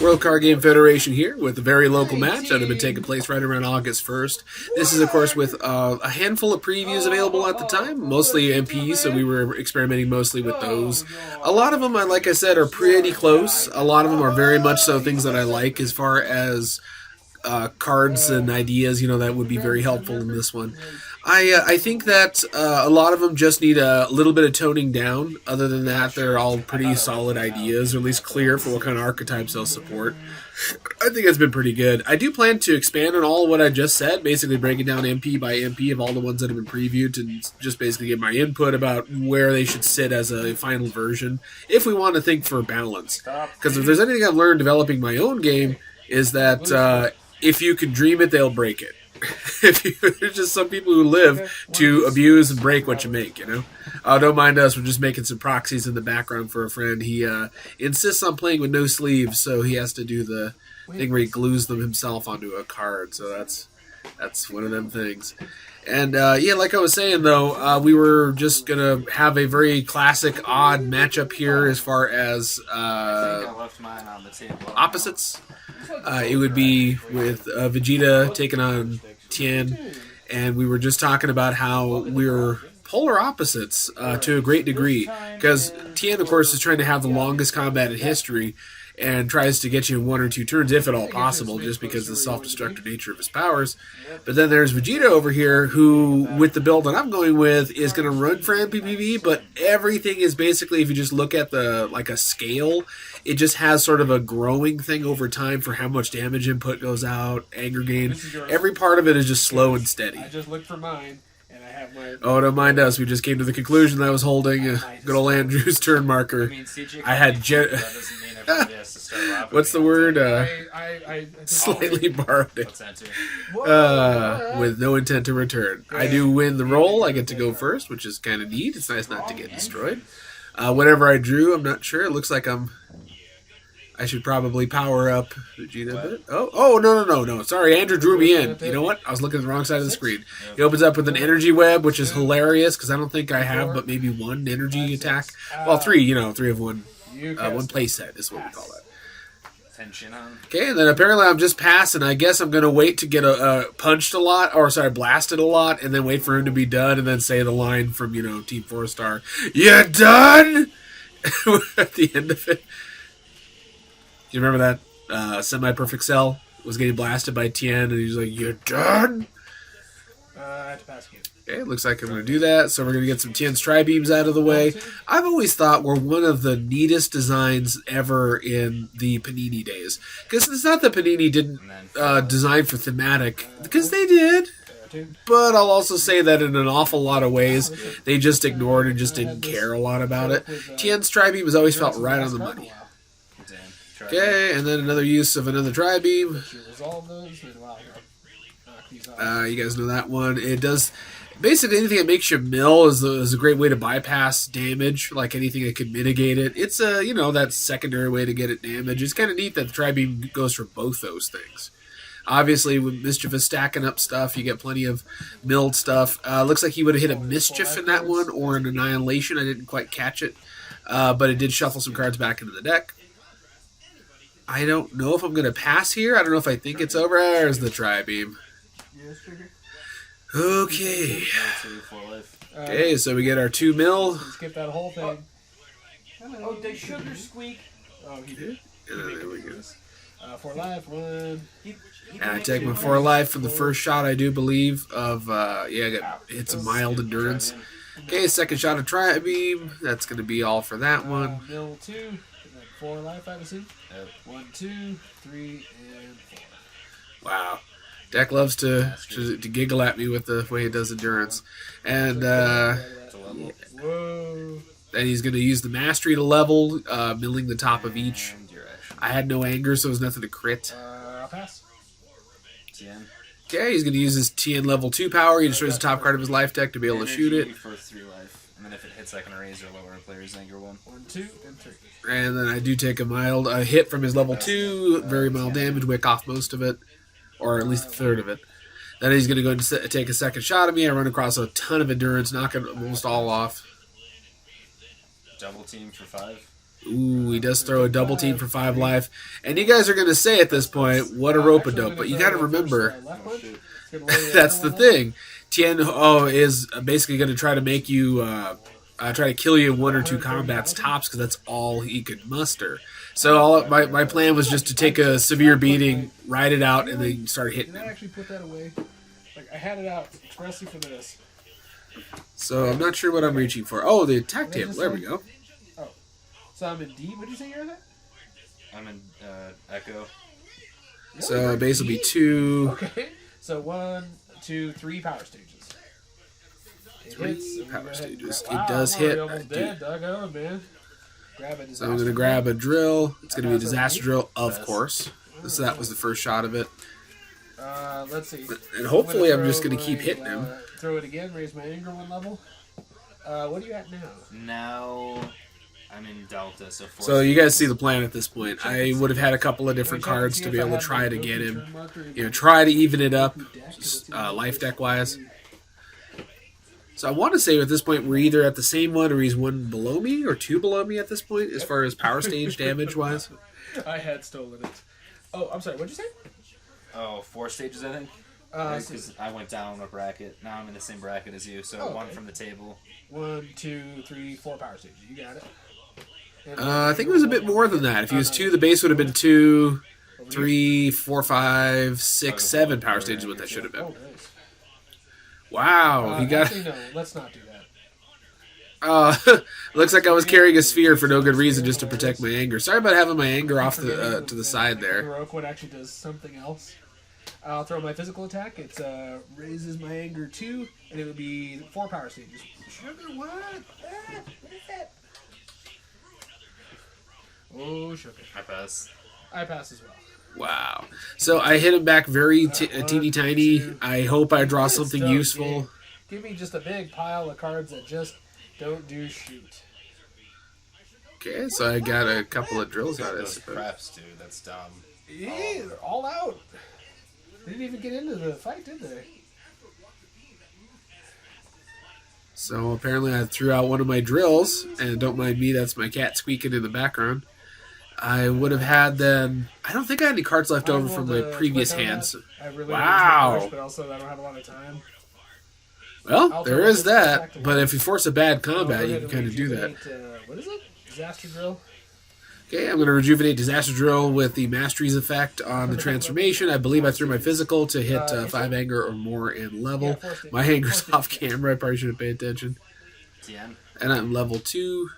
World Card Game Federation here with a very local match that had been taking place right around August 1st. This is, of course, with a handful of previews available at the time, mostly MPs, so we were experimenting mostly with those. A lot of them, like I said, are pretty close. A lot of them are very much so things that I like as far as cards and ideas, that would be very helpful in this one. I think that a lot of them just need a little bit of toning down. Other than that, they're all pretty solid ideas, or at least clear for what kind of archetypes they'll support. I think it's been pretty good. I do plan to expand on all of what I just said, basically breaking down MP by MP of all the ones that have been previewed, and just basically give my input about where they should sit as a final version, if we want to think for balance. Because if there's anything I've learned developing my own game, is that if you can dream it, they'll break it. There's just some people who live to abuse and break what you make, don't mind us. We're just making some proxies in the background for a friend. He insists on playing with no sleeves, so he has to do the thing where he glues them himself onto a card. So that's one of them things. And like I was saying, though, we were just going to have a very classic, odd matchup here as far as opposites. It would be with Vegeta taking on Tien, and we were just talking about how we're polar opposites to a great degree, because Tien, of course, is trying to have the longest combat in history and tries to get you in 1 or 2 turns, if at all possible, just because of the self-destructive nature of his powers. But then there's Vegeta over here, who, with the build that I'm going with, is going to run for MPPV, but everything is basically, if you just look at a scale, it just has sort of a growing thing over time for how much damage input goes out, anger gain. Every part of it is just slow and steady. I just looked for mine. Oh, don't mind us. We just came to the conclusion that I was holding a good old Andrew's turn marker. I had what's the word? Slightly borrowed it. With no intent to return. I do win the roll. I get to go first, which is kind of neat. It's nice not to get destroyed. Whatever I drew, I'm not sure. It looks like I should probably power up Vegeta a bit. Oh, no. Sorry, Andrew drew me in. You know what? I was looking at the wrong side of the screen. He opens up with an energy web, which is hilarious, because I don't think I have but maybe 1 energy attack. Well, 3, 3 of 1. 1 play set is what we call that. Tenshinhan. Okay, and then apparently I'm just passing. I guess I'm going to wait to get punched a lot, blasted a lot, and then wait for him to be done, and then say the line from, Team 4-Star, "You done?" At the end of it. Do you remember that semi-perfect cell was getting blasted by Tien, and he's like, "You done?" I have to pass you. Okay, looks like I'm going to do that. So we're going to get some Tien's Tri-Beams out of the way. I've always thought we're one of the neatest designs ever in the Panini days. Because it's not that Panini didn't design for thematic, because they did. But I'll also say that in an awful lot of ways, they just ignored and just didn't care a lot about it. Tien's Tri-Beam has always felt right on the money. Okay, and then another use of another Tri-Beam. You guys know that one. It does... Basically, anything that makes you mill is a great way to bypass damage, like anything that could mitigate it. It's that secondary way to get it damage. It's kind of neat that the Tri-Beam goes for both those things. Obviously, with Mischief stacking up stuff, you get plenty of milled stuff. Looks like he would have hit a Mischief in that one, or an Annihilation. I didn't quite catch it, but it did shuffle some cards back into the deck. I don't know if I'm going to pass here. I don't know if I think it's over. There's the Tri-Beam. Okay. Okay, so we get our 2 mil. Skip that whole thing. Oh, did Sugar squeak? Oh, he did? There we go. 4 life, 1. And I take my 4 life from the first shot, I do believe, of, it's a mild endurance. Okay, second shot of Tri-Beam. That's going to be all for that one. Mill 2, and then 4 life, I assume. 1, 2, 3, and 4. Wow. Deck loves to giggle at me with the way it does endurance. And then he's going to use the mastery to level, milling the top of each. I had no anger, so there's nothing to crit. I'll pass. Okay, he's going to use his Tien level 2 power. He destroys the top card of his life deck to be able to shoot it. For 3 life. And then if it hits, I can raise or lower a player's anger 1. 1, 2, and 3. And then I do take a hit from his level 2. Very mild damage, wick off most of it. Or at least a third of it. Then he's going to go and take a second shot at me. I run across a ton of endurance, knocking almost all off. Double team for 5. Ooh, he does throw a double team for 5 life. And you guys are going to say at this point, what a rope-a-dope. But you got to remember, that's the thing. Tien is basically going to try to make you, try to kill you in 1 or 2 combats tops because that's all he could muster. So my plan was just to take a severe beating, ride it out, and then start hitting Did I him. actually put that away? Like, I had it out expressly for this. So I'm not sure what I'm reaching for. Oh, the attack table. There we go. Oh. So I'm in D. What did you say you're at? I'm in Echo. So base will be 2. Okay. So 1, 2, 3 power stages. It 3 hits, and we power go ahead and stages. grab- It does I'm hit. already almost dead. Doggone, man. Grab a So I'm going to grab a drill. It's going to be a disaster drill, of Yes. course. So that was the first shot of it. Let's see. And hopefully I'm just throw going to keep my, hitting him. Throw it again. Raise my anger 1 level. What are you at now? Now I'm in Delta, so 4 So you guys see the plan at this point. I would have had a couple of different cards to be able to try to get him. Try to even it up, life deck wise. So I want to say at this point we're either at the same one or he's 1 below me or 2 below me at this point as far as power stage damage wise. I had stolen it. Oh, I'm sorry. What'd you say? Oh, 4 stages, I think. Because I went down a bracket. Now I'm in the same bracket as you, so 1 from the table. 1, 2, 3, 4 power stages. You got it. And I think it was a bit more than that. If he was 2, the base would have been 2, 3, 4, 5, 6, 7 power stages. What that should have been. Oh, nice. Wow, he got. Actually, no. Let's not do that. Looks like I was carrying a sphere for no good reason, just to protect my anger. Sorry about having my anger off the to the side there. Heroic one actually does something else. I'll throw my physical attack. It raises my anger 2, and it would be 4 power stages. Sugar, what? What is that? Oh, sugar. I pass. I pass as well. Wow. So I hit him back very teeny tiny. I hope I draw something So useful. big. Give me just a big pile of cards that just don't do shoot. Okay, so I got a couple of drills out of Those it. craps, dude. That's dumb. Yeah, they're all out. They didn't even get into the fight, did they? So apparently I threw out one of my drills, and don't mind me, that's my cat squeaking in the background. I would have had then. I don't think I had any cards left over from my previous hands. I really Wow. push, but also I don't have a lot of time. Well, there is that. But if you force a bad combat, you can kind of do that. What is it? Disaster drill? Okay, I'm going to rejuvenate Disaster Drill with the Masteries effect on the transformation. I believe I threw my physical to hit 5 anger or more in level. My anger's off camera. I probably should have paid attention. Tien. And I'm level 2.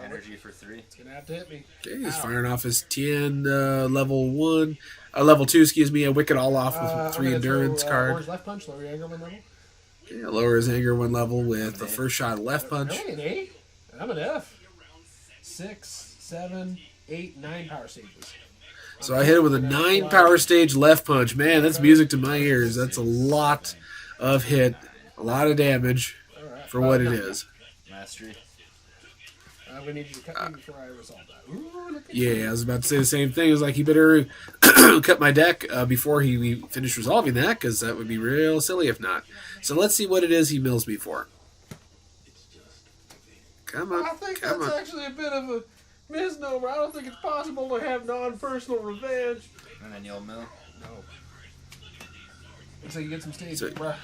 Energy for 3. It's going to have to hit me. Okay, he's firing off his Tien, level 1. Level 2, excuse me. I wick it all off with 3 endurance card. Orange left punch, lower your anger 1 level. Okay, I lower his anger 1 level with the first shot left punch. Am I an A? I'm an F. 6, 7, 8, 9 power stages. So I hit it with a 9 power stage left punch. Man, that's music to my ears. That's a lot of hit. A lot of damage for what it is. Mastery. I'm going to need you to cut me before I resolve that. Ooh, look at Yeah, I was about to say the same thing. It was like, he better cut my deck before we finish resolving that, because that would be real silly if not. So let's see what it is he mills me for. Come on, I think come that's on. actually a bit of a misnomer. I don't think it's possible to have non-personal revenge. And then you'll mill. No. Looks like you get some stage, So- bruh.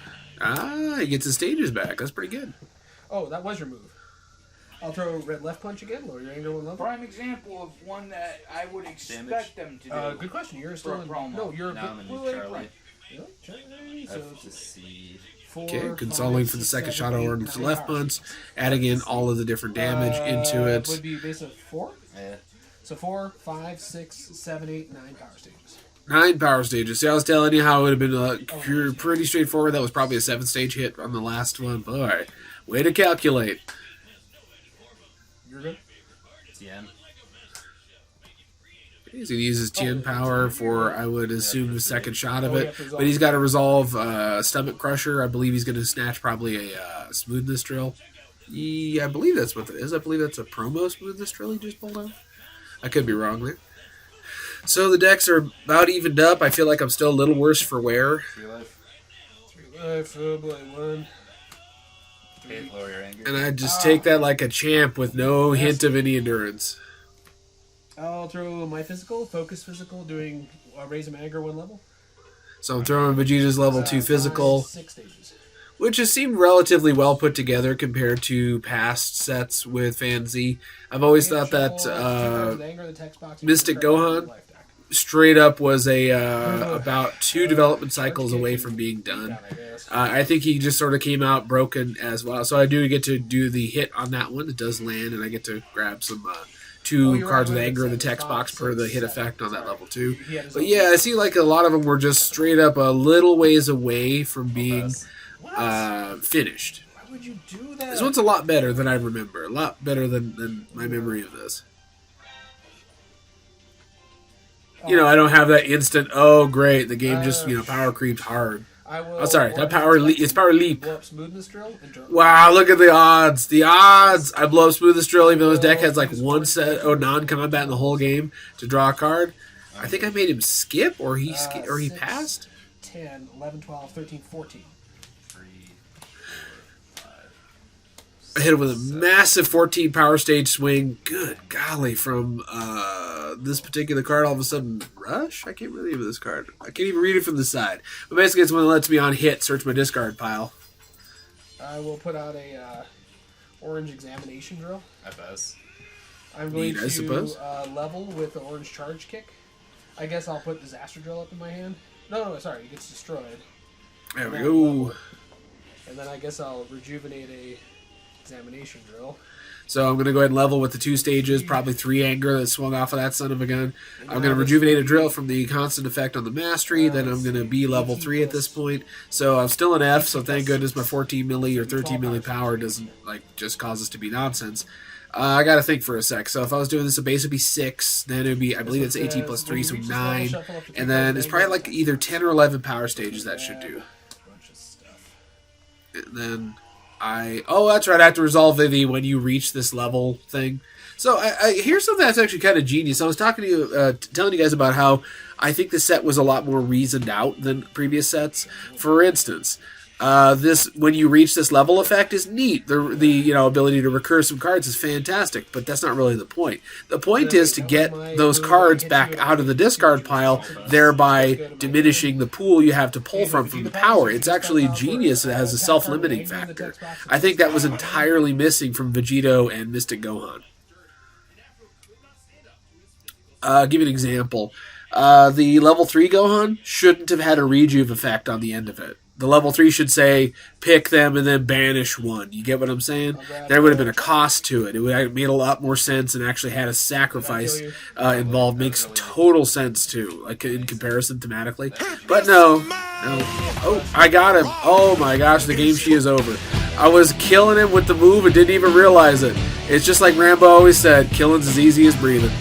Ah, he gets his stages back. That's pretty good. Oh, that was your move. I'll throw red left punch again. Lower your anger 1 level. Prime example of one that I would expect Damage. them to do. Good question. You're still For a in. promo. No, you're Now I'm in wait, Charlie. right. Yeah, Charlie. So F to C. 4, Okay, 5, consoling for the 6, second 7, shot 8, over 9 into left power punch, stages. adding in all of the different damage into Would it. be base of 4. Yeah. So 4, 5, 6, 7, 8, 9 power stages. 9 power stages. See, I was telling you how it would have been pretty straightforward. That was probably a 7-stage hit on the last one. Boy, way to calculate. You're good. Tien. He's going to use his Tien power for, I would assume, the second shot of it. But he's got to resolve Stomach Crusher. I believe he's going to snatch probably a Smoothness Drill. Yeah, I believe that's what it is. I believe that's a promo Smoothness Drill he just pulled out. I could be wrong there. So the decks are about evened up. I feel like I'm still a little worse for wear. 3 life. 3 life, blade 1. Okay, lower your anger. And I just take that like a champ with no hint of any endurance. I'll throw my physical, focus physical, doing raise my anger 1 level. So I'm throwing Vegeta's level 2 physical, 6 stages. which has seemed relatively well put together compared to past sets with Fan Z. I've always thought that Mystic Gohan straight up was about 2 development cycles away from being done. I think he just sort of came out broken as well. So I do get to do the hit on that one. It does land, and I get to grab some 2 cards with anger in the text box per the hit effect on that level 2. But yeah, I see like a lot of them were just straight up a little ways away from being finished. Why would you do that? This one's a lot better than I remember. A lot better than my memory of this. You know, I don't have that instant, oh great, the game just, power creeps hard. Oh, sorry, that it's power leap. Wow, look at the odds. The odds! I blow up Smoothest Drill even though his deck has like 1 set of non-combat in the whole game to draw a card. I think I made him skip, or he passed. 10, 11, 12, 13, 14. I hit him with a massive 14 power stage swing. Good golly, from this particular card, all of a sudden, Rush? I can't read this card. I can't even read it from the side. But basically, it's when it lets me on hit, search my discard pile. I will put out a orange examination drill. FS. I'm going to level with the orange charge kick. I guess I'll put disaster drill up in my hand. No, sorry, it gets destroyed. There we go. And then I guess I'll rejuvenate a examination drill. So I'm going to go ahead and level with the 2 stages, probably 3 anger that swung off of that son of a gun. I'm going to rejuvenate a drill from the constant effect on the mastery. Then I'm going to be level 3 at this point. So I'm still an F, so thank goodness my 14 milli or 13 milli power doesn't just cause us to be nonsense. I got to think for a sec. So if I was doing this, a base would be 6. Then it would be, I believe it's 18 plus 3, so 9. And then it's probably like either 10 or 11 power stages that should do. And then that's right, I have to resolve the when you reach this level thing. So here's something that's actually kind of genius. I was talking to you, telling you guys about how I think the set was a lot more reasoned out than previous sets. For instance, this when you reach this level effect is neat. The ability to recur some cards is fantastic, but that's not really the point. The point is to get those cards back out of the discard pile, thereby diminishing the pool you have to pull from the power. It's actually genius. It has a self-limiting factor. I think that was entirely missing from Vegeta and Mystic Gohan. Give you an example. The level 3 Gohan shouldn't have had a rejuve effect on the end of it. The level 3 should say, pick them and then banish 1. You get what I'm saying? There would have been a cost to it. It would have made a lot more sense and actually had a sacrifice involved. Makes total sense, too, like in comparison thematically. But no. Oh, I got him. Oh my gosh, the game she is over. I was killing him with the move and didn't even realize it. It's just like Rambo always said, killing's as easy as breathing.